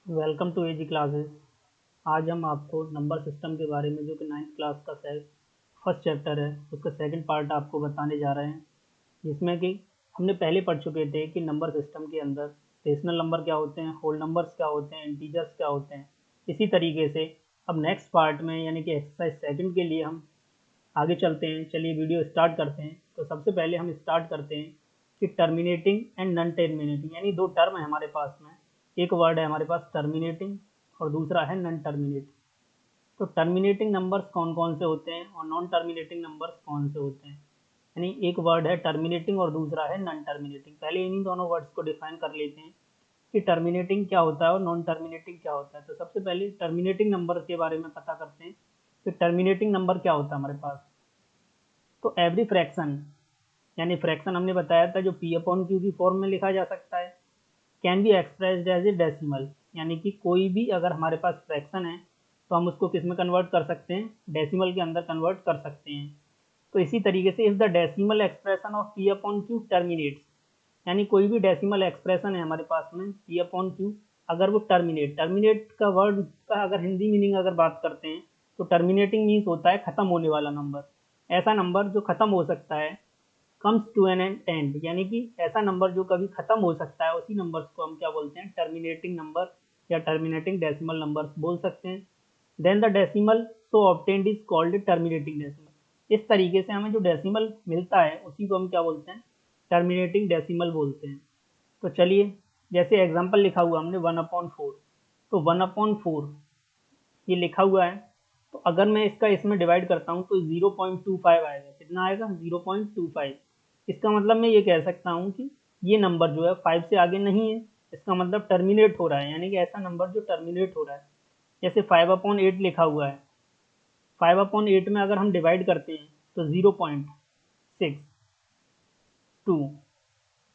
Welcome to AG classes. आज हम आपको नंबर सिस्टम के बारे में जो कि 9th क्लास का फर्स्ट चैप्टर है उसका सेकंड पार्ट आपको बताने जा रहे हैं, जिसमें कि हमने पहले पढ़ चुके थे कि नंबर सिस्टम के अंदर रेशनल नंबर क्या होते हैं, होल नंबर्स क्या होते हैं, इंटीजर्स क्या होते हैं। इसी तरीके से अब नेक्स्ट पार्ट में यानी कि एक्सरसाइज सेकंड के लिए हम आगे चलते हैं। चलिए वीडियो स्टार्ट करते हैं। तो सबसे पहले हम स्टार्ट करते हैं कि टर्मिनेटिंग एंड नॉन टर्मिनेटिंग, यानी दो टर्म है हमारे पास में। एक वर्ड है हमारे पास टर्मिनेटिंग और दूसरा है नॉन टर्मिनेटिंग। तो टर्मिनेटिंग नंबर्स कौन कौन से होते हैं और नॉन टर्मिनेटिंग नंबर्स कौन से होते हैं। यानी एक वर्ड है टर्मिनेटिंग और दूसरा है नॉन टर्मिनेटिंग। पहले इन्हीं दोनों वर्ड्स को डिफाइन कर लेते हैं कि टर्मिनेटिंग क्या होता है और नॉन टर्मिनेटिंग क्या होता है। तो सबसे पहले टर्मिनेटिंग नंबर के बारे में पता करते हैं कि टर्मिनेटिंग नंबर क्या होता है हमारे पास। तो एवरी फ्रैक्शन, यानी फ्रैक्शन हमने बताया था जो पी अपॉन क्यू की फॉर्म में लिखा जा सकता है, can be expressed as a decimal. यानी कि कोई भी अगर हमारे पास फ्रैक्शन है तो हम उसको किस में कन्वर्ट कर सकते हैं, डेसिमल के अंदर कन्वर्ट कर सकते हैं। तो इसी तरीके से if the decimal expression of P upon Q terminates, यानी कोई भी डेसिमल एक्सप्रेशन है हमारे पास में पी अपॉन क्यू, अगर वो टर्मिनेट का वर्ड का अगर हिंदी मीनिंग अगर बात करते हैं तो टर्मिनेटिंग मीन्स होता है खत्म होने वाला नंबर। ऐसा नंबर जो खत्म हो सकता है, कम्स टू एन एंड, यानी कि ऐसा नंबर जो कभी खत्म हो सकता है, उसी नंबर्स को हम क्या बोलते हैं, टर्मिनेटिंग नंबर या टर्मिनेटिंग डेसिमल नंबर्स बोल सकते हैं। Then the decimal so obtained is called terminating decimal. इस तरीके से हमें जो डेसिमल मिलता है उसी को हम क्या बोलते हैं, टर्मिनेटिंग डेसिमल बोलते हैं। तो चलिए, जैसे एग्जाम्पल लिखा हुआ हमने 1/4, तो 1/4 ये लिखा हुआ है। तो अगर मैं इसका इसमें डिवाइड करता हूँ तो 0.25 आएगा। कितना आएगा, 0.25। इसका मतलब मैं ये कह सकता हूँ कि ये नंबर जो है 5 से आगे नहीं है। इसका मतलब टर्मिनेट हो रहा है, यानी कि ऐसा नंबर जो टर्मिनेट हो रहा है। जैसे 5/8 लिखा हुआ है, 5/8 में अगर हम डिवाइड करते हैं तो 0.62,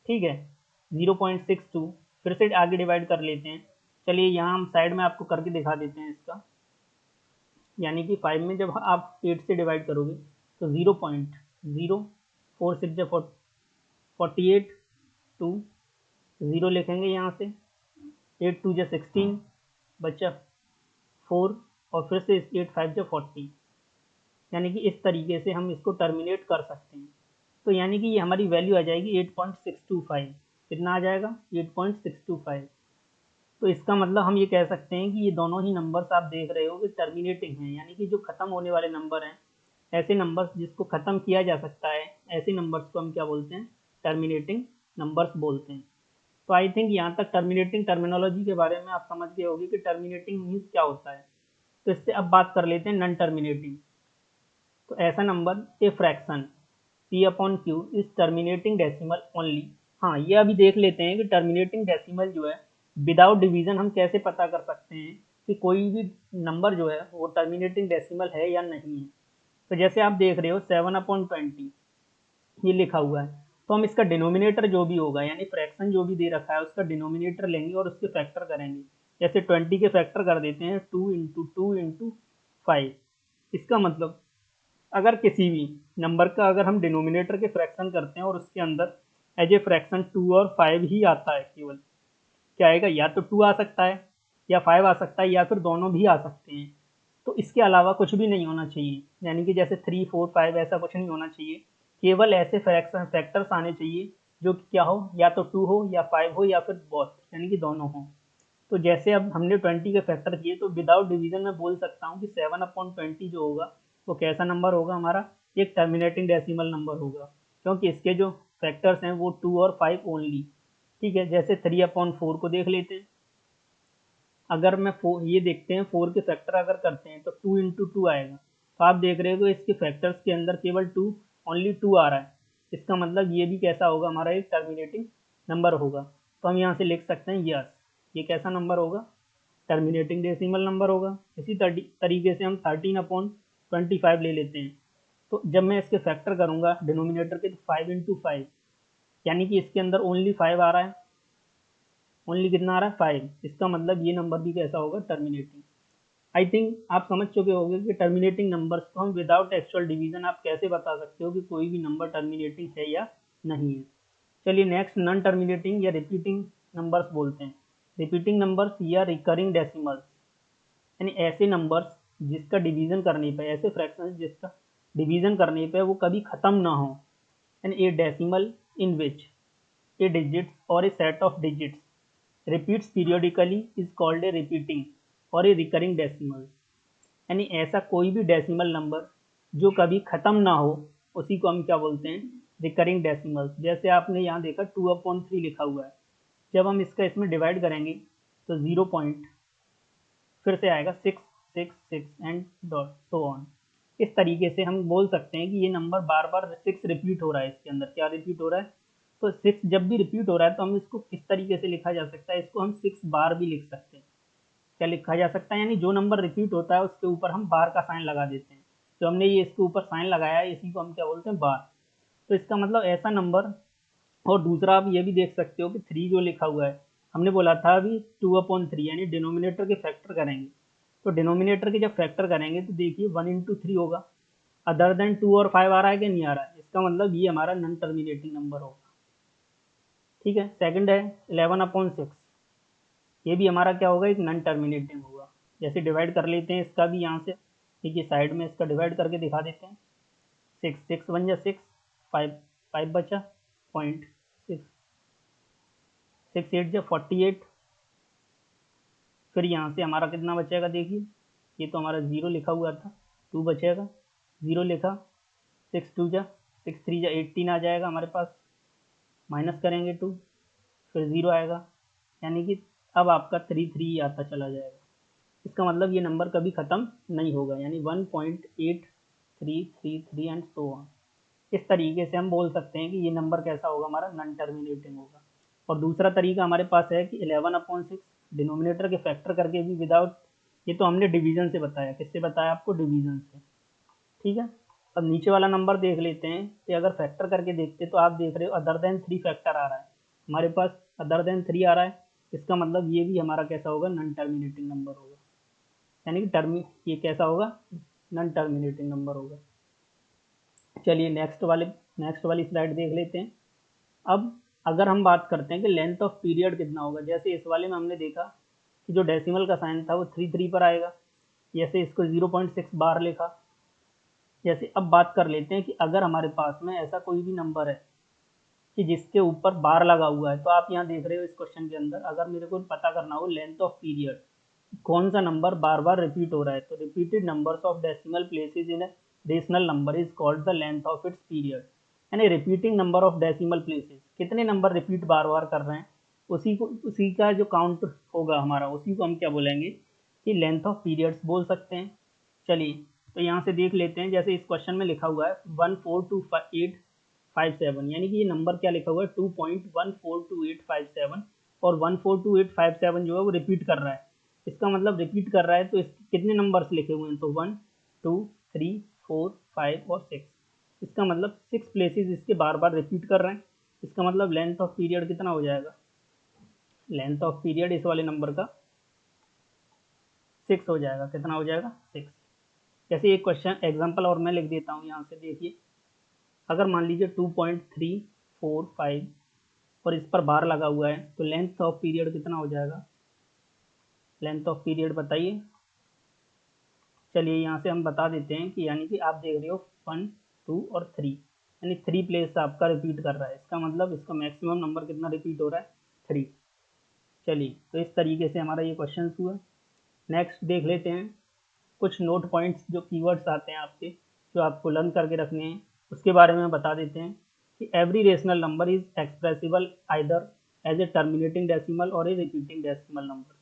ठीक है, 0.62। फिर से आगे डिवाइड कर लेते हैं। चलिए यहाँ हम साइड में आपको करके दिखा देते हैं इसका। यानी कि 5 में जब आप 8 से डिवाइड करोगे तो 0.0, 4 6 48, 2 0 लिखेंगे यहाँ से, 8 2 16 बच्चा 4, और फिर से 8 5 40। यानी कि इस तरीके से हम इसको टर्मिनेट कर सकते हैं। तो यानी कि ये हमारी वैल्यू आ जाएगी 8.625। कितना आ जाएगा, 8.625। तो इसका मतलब हम ये कह सकते हैं कि ये दोनों ही नंबर्स आप देख रहे हो कि टर्मिनेटिंग हैं, यानी कि जो खत्म होने वाले नंबर हैं, ऐसे नंबर्स जिसको खत्म किया जा सकता है, ऐसे नंबर्स को हम क्या बोलते हैं, टर्मिनेटिंग नंबर्स बोलते हैं। तो आई थिंक यहाँ तक टर्मिनेटिंग टर्मिनोलॉजी के बारे में आप समझ गए होंगे कि टर्मिनेटिंग मीन्स क्या होता है। तो इससे अब बात कर लेते हैं नॉन टर्मिनेटिंग। तो ऐसा number a fraction P upon Q is terminating decimal only. हाँ, ये अभी देख लेते हैं कि टर्मिनेटिंग डेसिमल जो है विदाउट डिवीजन हम कैसे पता कर सकते हैं कि कोई भी नंबर जो है वो टर्मिनेटिंग डेसिमल है या नहीं है। तो जैसे आप देख रहे हो 7/20 ये लिखा हुआ है, तो हम इसका डिनोमिनेटर जो भी होगा, यानी फ्रैक्शन जो भी दे रखा है उसका डिनोमिनेटर लेंगे और उसके फैक्टर करेंगे। जैसे 20 के फैक्टर कर देते हैं 2 × 2 × 5। इसका मतलब अगर किसी भी नंबर का अगर हम डिनोमिनेटर के फ्रैक्शन करते हैं और उसके अंदर एज ए फ्रैक्शन 2 और 5 ही आता है, केवल क्या आएगा, या तो 2 आ सकता है या 5 आ सकता है या फिर दोनों भी आ सकते हैं। तो इसके अलावा कुछ भी नहीं होना चाहिए, यानी कि जैसे 3 4 5 ऐसा कुछ नहीं होना चाहिए। केवल ऐसे फ्रैक्शन फैक्टर्स आने चाहिए जो कि क्या हो, या तो 2 हो या 5 हो या फिर बोथ, यानी कि दोनों हो। तो जैसे अब हमने 20 के फैक्टर किए तो विदाउट डिवीजन में बोल सकता हूँ कि 7/20 जो होगा वो कैसा नंबर होगा हमारा, एक टर्मिनेटिंग डेसिमल नंबर होगा, क्योंकि इसके जो फैक्टर्स हैं वो 2 और 5 ओनली। ठीक है, जैसे 3/4 को देख लेते हैं। अगर मैं ये देखते हैं 4 के फैक्टर अगर करते हैं तो 2 × 2 आएगा। तो आप देख रहे हो कि इसके फैक्टर्स के अंदर केवल 2, ओनली 2 आ रहा है। इसका मतलब ये भी कैसा होगा, हमारा एक टर्मिनेटिंग नंबर होगा। तो हम यहाँ से लिख सकते हैं यस, ये कैसा नंबर होगा, टर्मिनेटिंग डेसिमल नंबर होगा। इसी तरीके से हम 13/25 ले लेते हैं। तो जब मैं इसके फैक्टर करूंगा डिनोमिनेटर के, तो 5 × 5, यानी कि इसके अंदर ओनली 5 आ रहा है। ओनली कितना आ रहा है, 5। इसका मतलब ये नंबर भी कैसा होगा, टर्मिनेटिंग। आई थिंक आप समझ चुके होंगे कि टर्मिनेटिंग नंबर्स को हम विदाउट एक्चुअल डिवीजन आप कैसे बता सकते हो कि कोई भी नंबर टर्मिनेटिंग है या नहीं है। चलिए नेक्स्ट नॉन टर्मिनेटिंग या रिपीटिंग नंबर्स बोलते हैं। रिपीटिंग नंबर्स या रिकरिंग डेसिमल्स, यानी ऐसे नंबर्स जिसका डिवीजन करने पे, ऐसे फ्रैक्शंस जिसका डिवीजन करने पे वो कभी खत्म ना हो, and a decimal in which a digits or a set of digits repeats periodically is called a repeating or a recurring decimal. यानी ऐसा कोई भी डेसिमल नंबर जो कभी खत्म ना हो, उसी को हम क्या बोलते हैं, रिकरिंग डेसिमल्स। जैसे आपने यहाँ देखा 2/3 लिखा हुआ है, जब हम इसका इसमें डिवाइड करेंगे तो 0 पॉइंट फिर से आएगा 666 एंड डॉट सो ऑन। इस तरीके से हम बोल सकते हैं कि ये नंबर बार बार 6 रिपीट हो रहा है, इसके अंदर क्या रिपीट हो रहा है, तो 6 जब भी रिपीट हो रहा है तो हम इसको किस तरीके से लिखा जा सकता है, इसको हम 6 बार भी लिख सकते हैं। क्या लिखा जा सकता है, यानी जो नंबर रिपीट होता है उसके ऊपर हम बार का साइन लगा देते हैं। तो हमने ये इसके ऊपर साइन लगाया है, इसी को हम क्या बोलते हैं, बार। तो इसका मतलब ऐसा नंबर। और दूसरा आप ये भी देख सकते हो कि 3 जो लिखा हुआ है, हमने बोला था अभी 2/3, यानी डिनोमिनेटर के फैक्टर करेंगे। तो डिनोमिनेटर के जब फैक्टर करेंगे तो देखिए 1 × 3 होगा, अदर देन 2 और 5 आ रहा है कि नहीं आ रहा है, इसका मतलब ये हमारा नॉन टर्मिनेटिंग नंबर होगा। ठीक है। सेकंड है 11/6, ये भी हमारा क्या होगा, एक नॉन टर्मिनेटिंग होगा। जैसे डिवाइड कर लेते हैं इसका भी यहाँ से, ठीक है, साइड में इसका डिवाइड करके दिखा देते हैं। 6 1 6, 5 बचा, 0.6, 6 8 48, फिर यहाँ से हमारा कितना बचेगा, देखिए ये तो हमारा 0 लिखा हुआ था, 2 बचेगा, 0 लिखा, 6 2 6 3 18 आ जाएगा हमारे पास, माइनस करेंगे 2, फिर 0 आएगा, यानी कि अब आपका 3 3 आता चला जाएगा। इसका मतलब ये नंबर कभी ख़त्म नहीं होगा, यानी 1.8333 एंड सो ऑन। इस तरीके से हम बोल सकते हैं कि ये नंबर कैसा होगा, हमारा नॉन टर्मिनेटिंग होगा। और दूसरा तरीका हमारे पास है कि 11/6 डिनोमिनेटर के फैक्टर करके भी विदाउट, ये तो हमने डिवीजन से बताया, किससे बताया आपको, डिवीजन से। ठीक है। अब नीचे वाला नंबर देख लेते हैं कि अगर फैक्टर करके देखते तो आप देख रहे हो अदर देन 3 फैक्टर आ रहा है हमारे पास, अदर देन 3 आ रहा है, इसका मतलब ये भी हमारा कैसा होगा, नॉन टर्मिनेटिंग नंबर होगा, यानी कि ये कैसा होगा, नॉन टर्मिनेटिंग नंबर होगा। चलिए नेक्स्ट वाली स्लाइड देख लेते हैं। अब अगर हम बात करते हैं कि लेंथ ऑफ पीरियड कितना होगा, जैसे इस वाले में हमने देखा कि जो डेसिमल का साइन था वो 3 3 पर आएगा, जैसे इसको 0.6 बार लिखा। जैसे अब बात कर लेते हैं कि अगर हमारे पास में ऐसा कोई भी नंबर है कि जिसके ऊपर बार लगा हुआ है, तो आप यहाँ देख रहे हो इस क्वेश्चन के अंदर, अगर मेरे को पता करना हो लेंथ ऑफ पीरियड, कौन सा नंबर बार बार रिपीट हो रहा है, तो repeated numbers of decimal places in a rational number is called the length of its period. यानी repeating number of decimal places, कितने नंबर रिपीट बार बार कर रहे हैं, उसी का जो काउंट होगा हमारा, उसी को हम क्या बोलेंगे, कि लेंथ ऑफ पीरियड्स बोल सकते हैं। चलिए तो यहाँ से देख लेते हैं, जैसे इस क्वेश्चन में लिखा हुआ है 142857, यानी कि ये नंबर क्या लिखा हुआ है, 2.142857, और 142857 जो है वो रिपीट कर रहा है। इसका मतलब रिपीट कर रहा है तो इसके कितने नंबर्स लिखे हुए हैं, तो 1 2 3 4 5 और 6, इसका मतलब 6 प्लेसेस इसके बार बार रिपीट कर रहे हैं। इसका मतलब लेंथ ऑफ पीरियड कितना हो जाएगा, लेंथ ऑफ पीरियड इस वाले नंबर का 6 हो जाएगा। कितना हो जाएगा, 6। जैसे एक क्वेश्चन एग्जाम्पल और मैं लिख देता हूँ यहाँ से, देखिए अगर मान लीजिए 2.345 और इस पर बार लगा हुआ है, तो लेंथ ऑफ पीरियड कितना हो जाएगा, लेंथ ऑफ पीरियड बताइए। चलिए यहाँ से हम बता देते हैं कि यानी कि आप देख रहे हो 1 2 और 3, यानी 3 प्लेस आपका रिपीट कर रहा है, इसका मतलब इसका मैक्सिमम नंबर कितना रिपीट हो रहा है, 3। चलिए तो इस तरीके से हमारा ये क्वेश्चन हुआ। नेक्स्ट देख लेते हैं कुछ नोट पॉइंट्स, जो कीवर्ड्स आते हैं आपके, जो आपको लर्न करके रखने हैं, उसके बारे में बता देते हैं कि every rational number is expressible either as a terminating decimal और ए रिपीटिंग डेसिमल नंबर।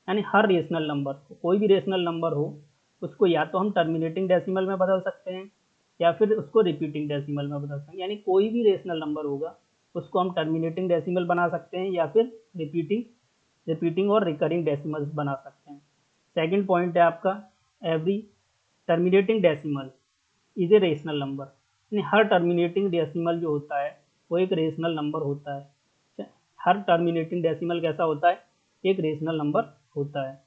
यानी हर रेशनल नंबर, कोई भी रेशनल नंबर हो, उसको या तो हम टर्मिनेटिंग डेसिमल में बदल सकते हैं या फिर उसको रिपीटिंग डेसिमल में बदल सकते हैं। यानी कोई भी रेशनल नंबर होगा उसको हम टर्मिनेटिंग डेसिमल बना सकते हैं या फिर रिपीटिंग और रिकरिंग डेसिमल्स बना सकते हैं। सेकंड पॉइंट है आपका, every terminating decimal is a rational number, यानी हर टर्मिनेटिंग डेसिमल जो होता है वो एक रेशनल नंबर होता है। हर टर्मिनेटिंग डेसिमल कैसा होता है, एक रेशनल नंबर होता है।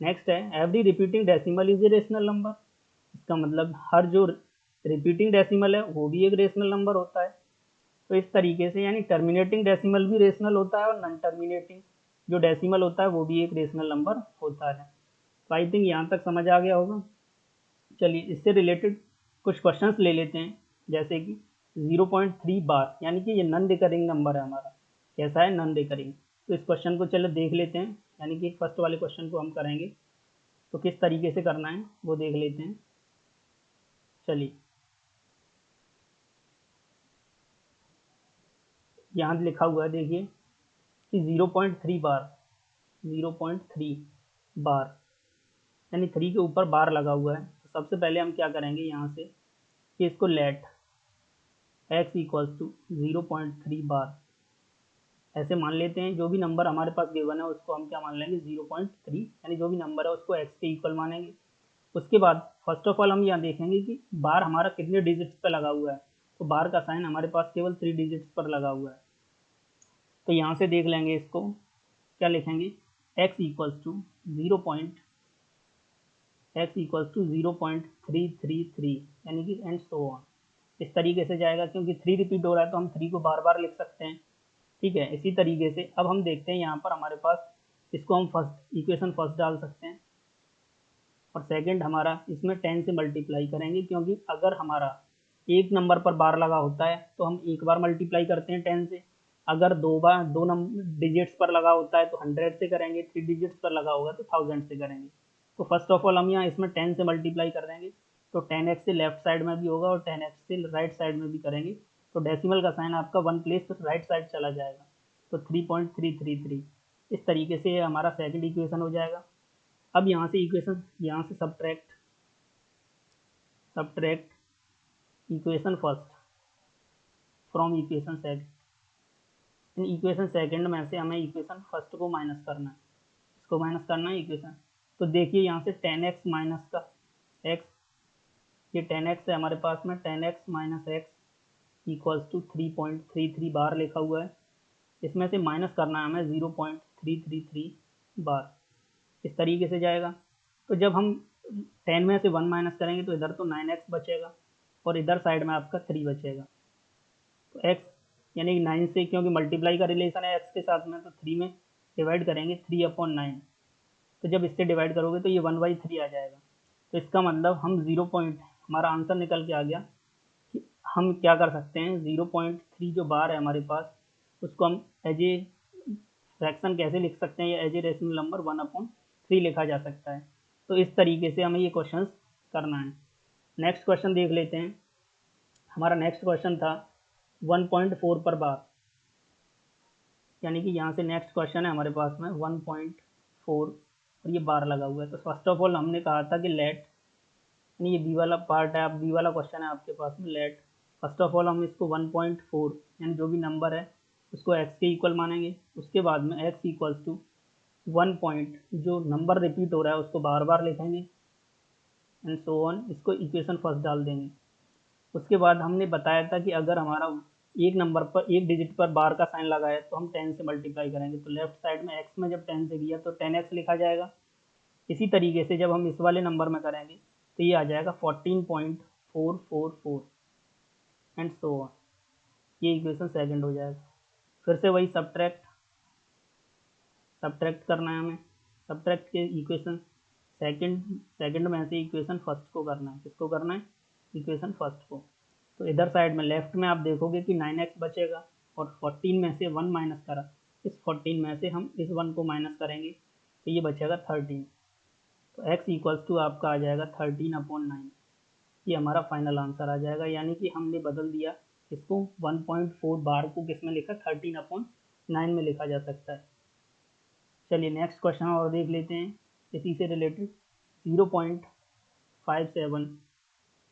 नेक्स्ट है every repeating decimal is a rational number, इसका मतलब हर जो रिपीटिंग डेसिमल है वो भी एक रेशनल नंबर होता है। तो इस तरीके से यानी टर्मिनेटिंग डेसिमल भी रेशनल होता है और नॉन टर्मिनेटिंग जो डेसिमल होता है वो भी एक रेशनल नंबर होता है। तो आई थिंक यहाँ तक समझ आ गया होगा। चलिए इससे रिलेटेड कुछ क्वेश्चंस ले लेते हैं, जैसे कि 0.3 बार, यानी कि ये नॉन रिकरिंग नंबर है हमारा। कैसा है? Non recurring. तो इस क्वेश्चन को चलो देख लेते हैं, यानी कि फर्स्ट वाले क्वेश्चन को हम करेंगे, तो किस तरीके से करना है वो देख लेते हैं। चलिए यहाँ लिखा हुआ है, देखिए कि 0.3 बार, 0.3 बार यानी 3 के ऊपर बार लगा हुआ है। तो सबसे पहले हम क्या करेंगे यहाँ से कि इसको लेट x इक्वल्स टू 0.3 बार ऐसे मान लेते हैं। जो भी नंबर हमारे पास गिवन है उसको हम क्या मान लेंगे? 0.3, यानी जो भी नंबर है उसको x के इक्वल मानेंगे। उसके बाद फर्स्ट ऑफ ऑल हम यहाँ देखेंगे कि बार हमारा कितने डिजिट्स पर लगा हुआ है। तो बार का साइन हमारे पास केवल 3 डिजिट्स पर लगा हुआ है। तो यहाँ से देख लेंगे इसको, क्या लिखेंगे? x इक्वल्स टू 0.333 यानी कि एंड सो ऑन, इस तरीके से जाएगा। क्योंकि 3 रिपीट हो रहा है तो हम 3 को बार बार लिख सकते हैं। ठीक है, इसी तरीके से अब हम देखते हैं यहाँ पर हमारे पास, इसको हम फर्स्ट इक्वेशन फर्स्ट डाल सकते हैं, और सेकंड हमारा इसमें 10 से मल्टीप्लाई करेंगे। क्योंकि अगर हमारा एक नंबर पर बार लगा होता है तो हम एक बार मल्टीप्लाई करते हैं 10 से। अगर दो नंबर डिजिट्स पर लगा होता है तो 100 से करेंगे, 3 डिजिट्स पर लगा होगा तो 1000 से करेंगे। तो फर्स्ट ऑफ ऑल हम यहाँ इसमें 10 से मल्टीप्लाई कर देंगे, तो 10x से लेफ्ट साइड में भी होगा और 10x से राइट साइड में भी करेंगे। तो डेसिमल का साइन आपका 1 प्लेस राइट साइड चला जाएगा, तो 3.333। इस तरीके से ये हमारा सेकंड इक्वेशन हो जाएगा। अब यहाँ से इक्वेशन, यहाँ से subtract equation first from equation second. In equation second में से हमें इक्वेशन फर्स्ट को माइनस करना है, इसको माइनस करना है इक्वेशन। तो देखिए यहाँ से 10x माइनस का x, ये 10x है हमारे पास में, 10x minus x equals to 3.33 बार लिखा हुआ है। इसमें से माइनस करना है हमें 0.333 बार, इस तरीके से जाएगा। तो जब हम 10 में से 1 माइनस करेंगे तो इधर तो 9x बचेगा और इधर साइड में आपका 3 बचेगा। तो x यानी कि 9 से, क्योंकि मल्टीप्लाई का रिलेशन है x के साथ में, तो 3 में डिवाइड करेंगे 3/9। तो जब इससे डिवाइड करोगे तो ये 1/3 आ जाएगा। तो इसका मतलब हम 0 पॉइंट, हमारा आंसर निकल के आ गया कि हम क्या कर सकते हैं, 0.3 जो बार है हमारे पास उसको हम एज ए फ्रैक्शन कैसे लिख सकते हैं, या एज ए रेशनल नंबर 1/3 लिखा जा सकता है। तो इस तरीके से हमें ये क्वेश्चन करना है। नेक्स्ट क्वेश्चन देख लेते हैं। हमारा नेक्स्ट क्वेश्चन था 1.4 पर बार, यानी कि यहाँ से नेक्स्ट क्वेश्चन है हमारे पास में 1.4 और ये बार लगा हुआ है। तो फर्स्ट ऑफ ऑल हमने कहा था कि लेट, यानी ये बी वाला पार्ट है, आप बी वाला क्वेश्चन है आपके पास में, लेट फर्स्ट ऑफ ऑल हम इसको 1.4 यानी जो भी नंबर है उसको x के इक्वल मानेंगे। उसके बाद में x इक्वल्स टू 1 पॉइंट, जो नंबर रिपीट हो रहा है उसको बार बार लिखेंगे एंड सो ऑन, इसको इक्वेशन फर्स्ट डाल देंगे। उसके बाद हमने बताया था कि अगर हमारा एक नंबर पर एक डिजिट पर बार का साइन लगा है तो हम 10 से मल्टीप्लाई करेंगे। तो लेफ्ट साइड में x में जब 10 से किया तो 10x लिखा जाएगा। इसी तरीके से जब हम इस वाले नंबर में करेंगे तो ये आ जाएगा 14.444 एंड सो ऑन, ये इक्वेशन सेकंड हो जाएगा। फिर से वही सब्ट्रैक्ट करना है हमें। सब्ट्रैक्ट के इक्वेशन सेकंड में से इक्वेशन फर्स्ट को करना है। किसको करना है? इक्वेशन फर्स्ट को। तो इधर साइड में लेफ्ट में आप देखोगे कि 9x बचेगा और 14 में से 1 माइनस करा, इस 14 में से हम इस 1 को माइनस करेंगे तो ये बचेगा 13। तो x इक्वल्स टू आपका आ जाएगा 13/9। ये हमारा फाइनल आंसर आ जाएगा, यानी कि हमने बदल दिया इसको 1.4 बार को किस में लिखा, 13/9 में लिखा जा सकता है। चलिए नेक्स्ट क्वेश्चन और देख लेते हैं इसी से रिलेटेड। 0.57,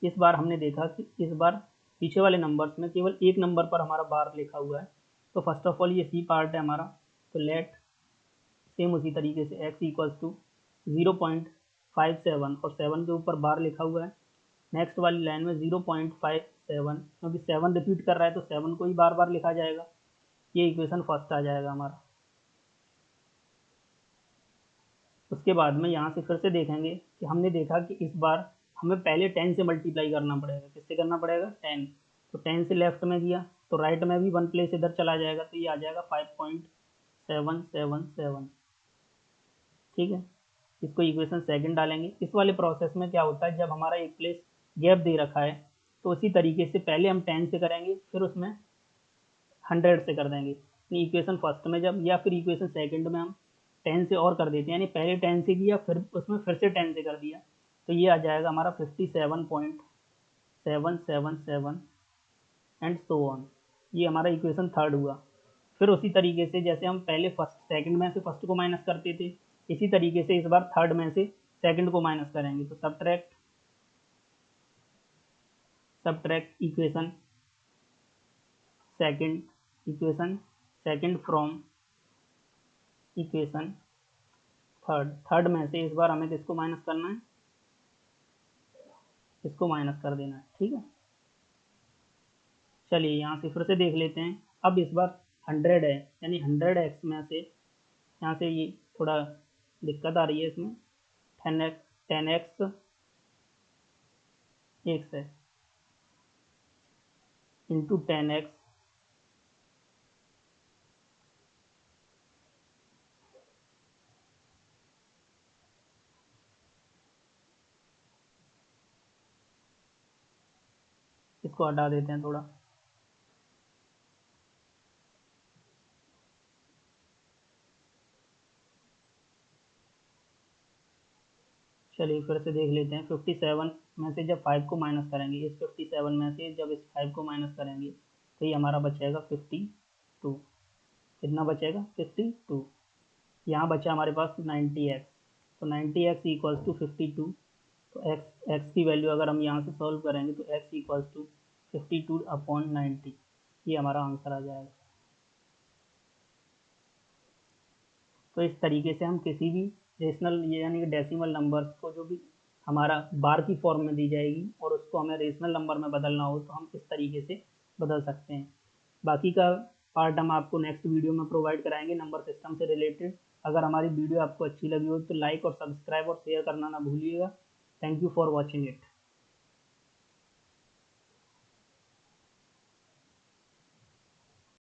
इस बार हमने देखा कि इस बार पीछे वाले नंबर्स में केवल एक नंबर पर हमारा बार लिखा हुआ है। तो फर्स्ट ऑफ ऑल ये सी पार्ट है हमारा, तो लेट सेम उसी तरीके से x इक्वल्स टू 0.57 और 7 के ऊपर बार लिखा हुआ है। नेक्स्ट वाली लाइन में 0.57, क्योंकि 7 रिपीट कर रहा है तो 7 को ही बार बार लिखा जाएगा। ये इक्वेशन फर्स्ट आ जाएगा हमारा। उसके बाद में यहाँ से फिर से देखेंगे कि हमने देखा कि इस बार हमें पहले 10 से मल्टीप्लाई करना पड़ेगा। किससे करना पड़ेगा? 10। तो 10 से लेफ्ट में किया तो राइट में भी 1 प्लेस इधर चला जाएगा, तो ये आ जाएगा 777। ठीक है, इसको इक्वेशन सेकंड डालेंगे। इस वाले प्रोसेस में क्या होता है, जब हमारा एक प्लेस गैप दे रखा है तो उसी तरीके से पहले हम 10 से करेंगे, फिर उसमें 100 से कर देंगे। इक्वेशन फर्स्ट में जब, या फिर इक्वेशन सेकंड में हम 10 से और कर देते हैं, यानी पहले 10 से किया फिर उसमें फिर से 10 से कर दिया, तो ये आ जाएगा हमारा 57.777 एंड सो ऑन। ये हमारा इक्वेशन थर्ड हुआ। फिर उसी तरीके से जैसे हम पहले फर्स्ट सेकंड में से फर्स्ट को माइनस करते थे, इसी तरीके से इस बार थर्ड में से सेकंड को माइनस करेंगे। तो subtract equation second from equation third में से इस बार हमें किसको माइनस करना है, इसको माइनस कर देना है। ठीक है, चलिए यहाँ से फिर से देख लेते हैं। अब इस बार 100 है, यानी 100x में से यहाँ से ये थोड़ा दिक्कत आ रही है इसमें, 10x x है इंटू 10x इसको हटा देते हैं थोड़ा। चलिए फिर से देख लेते हैं। 57 में से जब 5 को माइनस करेंगे, इस 57 में से जब इस 5 को माइनस करेंगे तो ये हमारा बचेगा 52। कितना बचेगा, 52। यहाँ बचा हमारे पास 90x, तो 90x इक्वल्स टू 52। तो x की वैल्यू अगर हम यहाँ से सॉल्व करेंगे तो x इक्वल्स टू 52/90, ये हमारा आंसर आ जाएगा। तो इस तरीके से हम किसी भी रेशनल यानी कि डेसिमल नंबर्स को, जो भी हमारा बार की फॉर्म में दी जाएगी और उसको हमें रेशनल नंबर में बदलना हो, तो हम इस तरीके से बदल सकते हैं। बाकी का पार्ट हम आपको नेक्स्ट वीडियो में प्रोवाइड कराएंगे नंबर सिस्टम से रिलेटेड। अगर हमारी वीडियो आपको अच्छी लगी हो तो लाइक और सब्सक्राइब और शेयर करना ना भूलिएगा। Thank you for watching it.